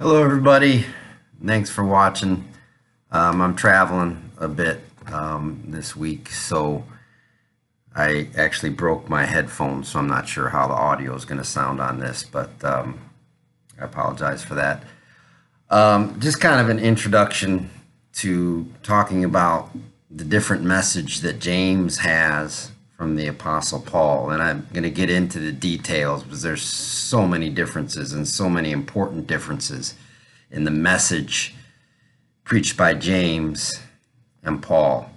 Hello, everybody. Thanks for watching. I'm traveling a bit this week, so I actually broke my headphones, so I'm not sure how the audio is going to sound on this, but I apologize for that. Just kind of an introduction to talking about the different message that James has from the Apostle Paul, and I'm going to get into the details because there's so many differences and so many important differences in the message preached by James and Paul.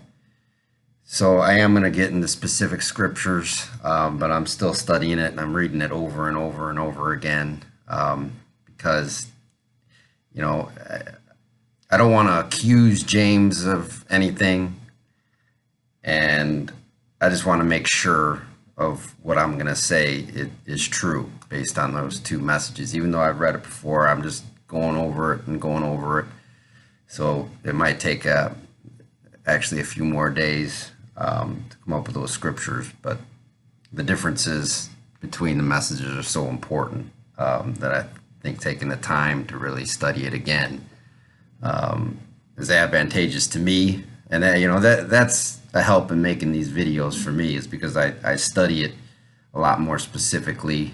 So I am going to get into specific scriptures, but I'm still studying it and I'm reading it over and over and over again because, I don't want to accuse James of anything, and I just want to make sure of what I'm going to say it is true based on those two messages. Even though I've read it before, I'm just going over it and going over it. So it might take actually a few more days to come up with those scriptures, but the differences between the messages are so important that I think taking the time to really study it again is advantageous to me. And that's a help in making these videos for me, is because I study it a lot more specifically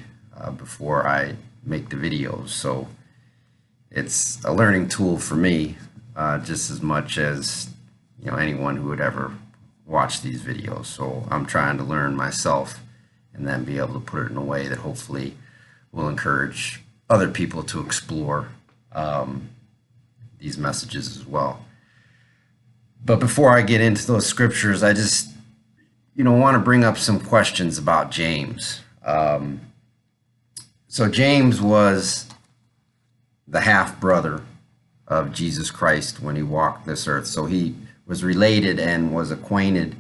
before I make the videos. So it's a learning tool for me just as much as anyone who would ever watch these videos. So I'm trying to learn myself and then be able to put it in a way that hopefully will encourage other people to explore these messages as well. But before I get into those scriptures, I just want to bring up some questions about James. So James was the half brother of Jesus Christ when he walked this earth. So he was related and was acquainted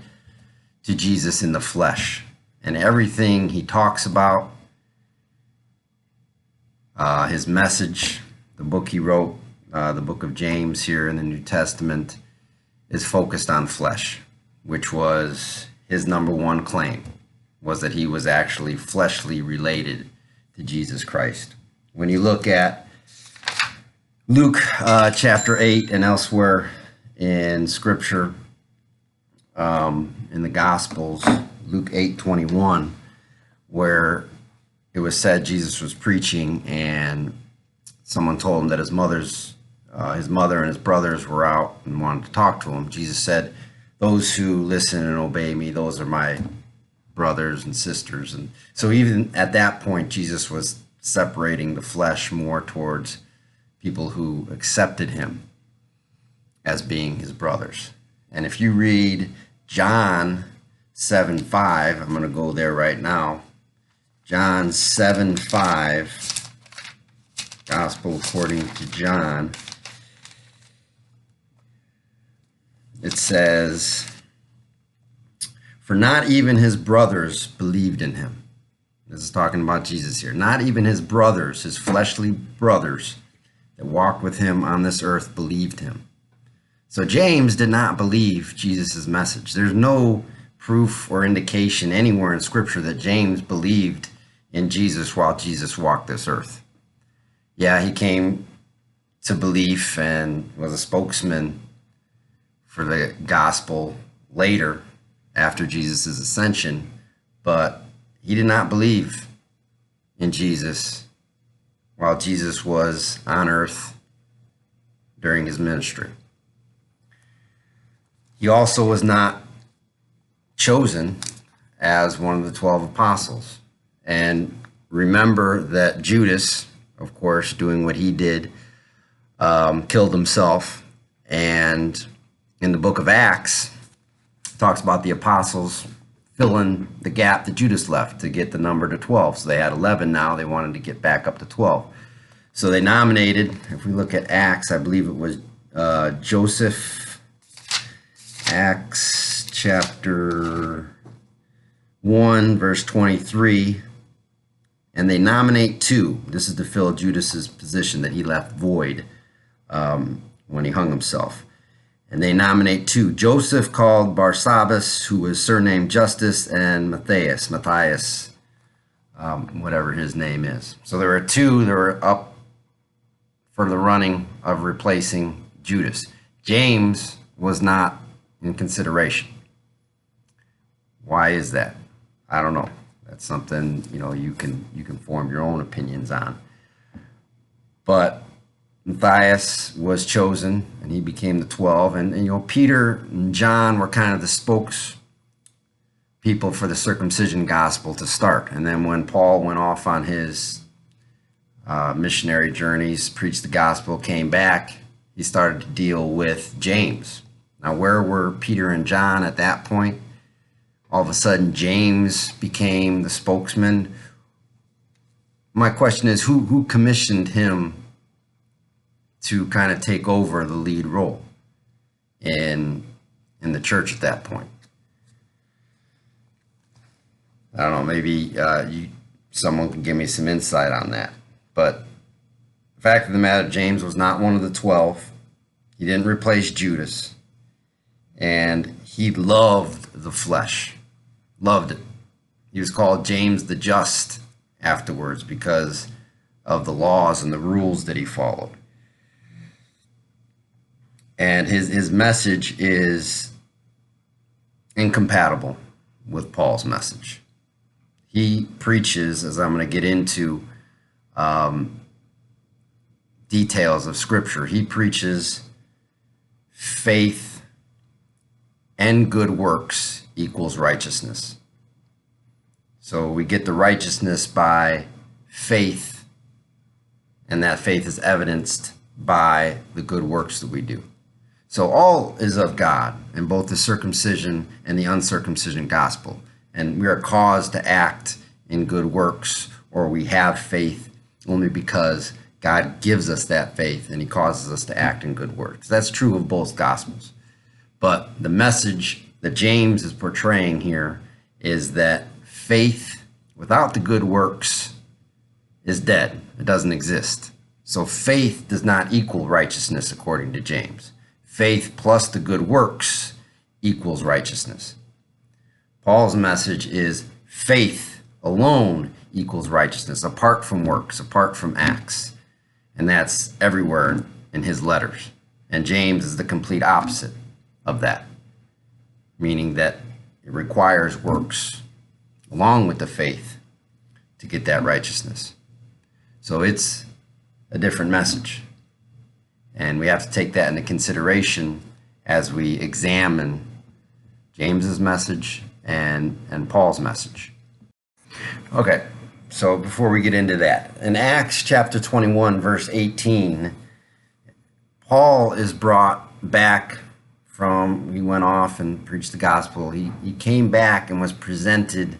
to Jesus in the flesh. And everything he talks about, his message, the book he wrote, the book of James here in the New Testament, is focused on flesh, which was his number one claim, was that he was actually fleshly related to Jesus Christ. When you look at Luke chapter 8 and elsewhere in Scripture, in the Gospels, Luke 8:21, where it was said Jesus was preaching and someone told him that his mother and his brothers were out and wanted to talk to him. Jesus said, "Those who listen and obey me, those are my brothers and sisters." And so even at that point, Jesus was separating the flesh more towards people who accepted him as being his brothers. And if you read John 7:5, I'm going to go there right now. John 7:5, Gospel according to John. It says, "For not even his brothers believed in him." This is talking about Jesus here. Not even his brothers, his fleshly brothers that walked with him on this earth, believed him. So James did not believe Jesus' message. There's no proof or indication anywhere in Scripture that James believed in Jesus while Jesus walked this earth. Yeah, he came to belief and was a spokesman for the gospel later after Jesus' ascension, but he did not believe in Jesus while Jesus was on earth during his ministry. He also was not chosen as one of the 12 apostles. And remember that Judas, of course, doing what he did, killed himself. And in the book of Acts, it talks about the apostles filling the gap that Judas left to get the number to 12. So they had 11 now. They wanted to get back up to 12. So they nominated, if we look at Acts, I believe it was Joseph, Acts chapter 1, verse 23. And they nominate two. This is to fill Judas's position that he left void when he hung himself. And they nominate two: Joseph, called Barsabbas, who was surnamed Justus, and Matthias, whatever his name is. So there were two that were up for the running of replacing Judas. James was not in consideration. Why is that? I don't know. That's something, you can form your own opinions on. But Matthias was chosen, and he became the 12. And Peter and John were kind of the spokes people for the circumcision gospel to start. And then when Paul went off on his missionary journeys, preached the gospel, came back, he started to deal with James. Now, where were Peter and John at that point? All of a sudden, James became the spokesman. My question is, who commissioned him to kind of take over the lead role in the church at that point? I don't know, maybe someone can give me some insight on that. But the fact of the matter, James was not one of the 12. He didn't replace Judas. And he loved the flesh, loved it. He was called James the Just afterwards because of the laws and the rules that he followed. And his message is incompatible with Paul's message. He preaches, as I'm going to get into details of Scripture, he preaches faith and good works equals righteousness. So we get the righteousness by faith, and that faith is evidenced by the good works that we do. So all is of God in both the circumcision and the uncircumcision gospel. And we are caused to act in good works, or we have faith only because God gives us that faith and he causes us to act in good works. That's true of both gospels. But the message that James is portraying here is that faith without the good works is dead. It doesn't exist. So faith does not equal righteousness according to James. Faith plus the good works equals righteousness. Paul's message is faith alone equals righteousness, apart from works, apart from acts. And that's everywhere in his letters. And James is the complete opposite of that, meaning that it requires works along with the faith to get that righteousness. So it's a different message. And we have to take that into consideration as we examine James's message and Paul's message. Okay, so before we get into that, in Acts chapter 21, verse 18, Paul is brought back from, he went off and preached the gospel. He came back and was presented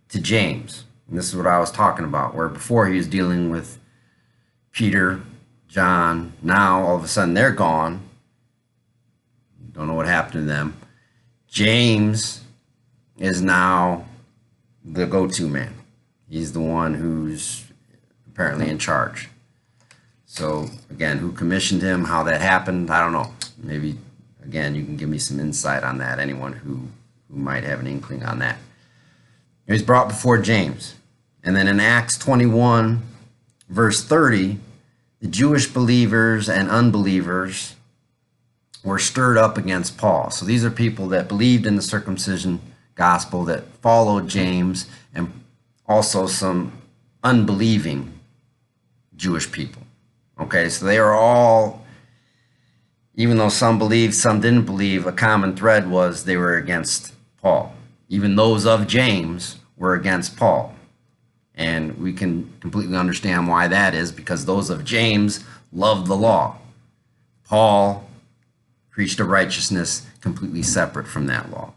to James. And this is what I was talking about, where before he was dealing with Peter, John. Now all of a sudden they're gone. Don't know what happened to them. James is now the go-to man. He's the one who's apparently in charge. So again, who commissioned him, how that happened, I don't know. Maybe, again, you can give me some insight on that, anyone who might have an inkling on that. He's brought before James. And then in Acts 21, verse 30, the Jewish believers and unbelievers were stirred up against Paul. So these are people that believed in the circumcision gospel, that followed James, and also some unbelieving Jewish people. Okay, so they are all, even though some believed, some didn't believe, a common thread was they were against Paul. Even those of James were against Paul. And we can completely understand why that is, because those of James loved the law. Paul preached a righteousness completely separate from that law.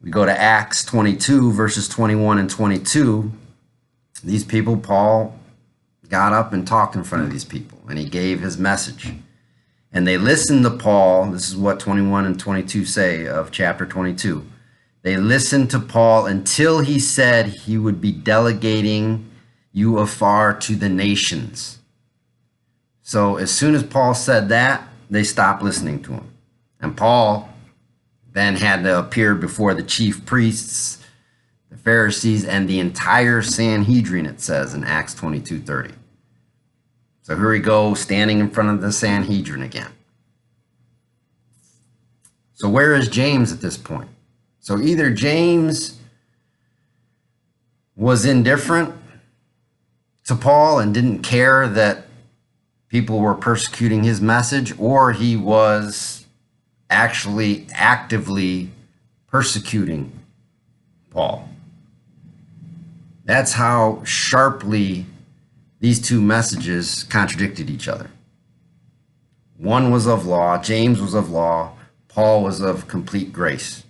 We go to Acts 22, verses 21 and 22. These people, Paul got up and talked in front of these people, and he gave his message. And they listened to Paul. This is what 21 and 22 say of chapter 22. They listened to Paul until he said he would be delegating you afar to the nations. So as soon as Paul said that, they stopped listening to him. And Paul then had to appear before the chief priests, the Pharisees, and the entire Sanhedrin, it says in Acts 22:30. So here we go, standing in front of the Sanhedrin again. So where is James at this point? So either James was indifferent to Paul and didn't care that people were persecuting his message, or he was actually actively persecuting Paul. That's how sharply these two messages contradicted each other. One was of law, James was of law, Paul was of complete grace.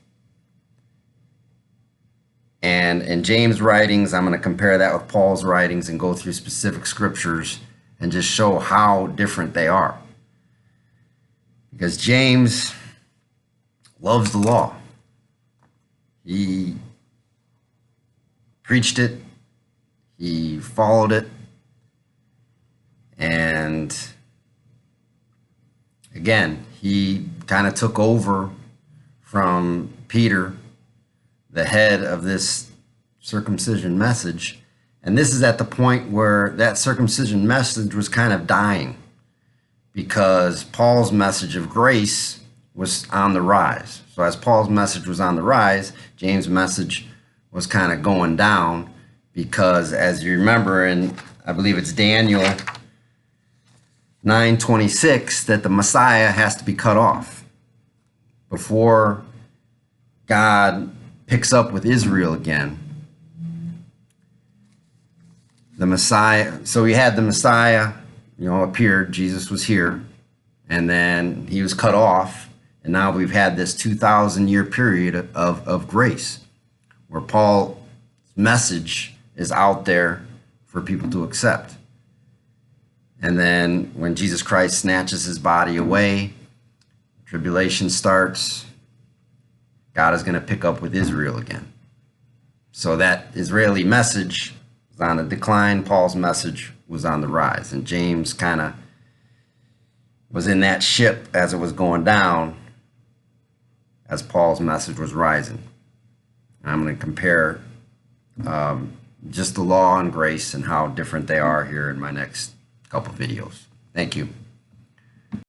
And in James' writings, I'm going to compare that with Paul's writings and go through specific scriptures and just show how different they are. Because James loves the law. He preached it, he followed it, and again, he kind of took over from Peter, the head of this circumcision message. And this is at the point where that circumcision message was kind of dying, because Paul's message of grace was on the rise. So as Paul's message was on the rise, James' message was kind of going down, because as you remember in, I believe it's Daniel 9:26, that the Messiah has to be cut off before God picks up with Israel again. The Messiah, so we had the Messiah, appeared, Jesus was here, and then he was cut off, and now we've had this 2,000-year period of grace, where Paul's message is out there for people to accept. And then when Jesus Christ snatches his body away, tribulation starts, God is going to pick up with Israel again. So that Israeli message was on the decline, Paul's message was on the rise, and James kind of was in that ship as it was going down, as Paul's message was rising. And I'm going to compare just the law and grace and how different they are here in my next couple videos. Thank you.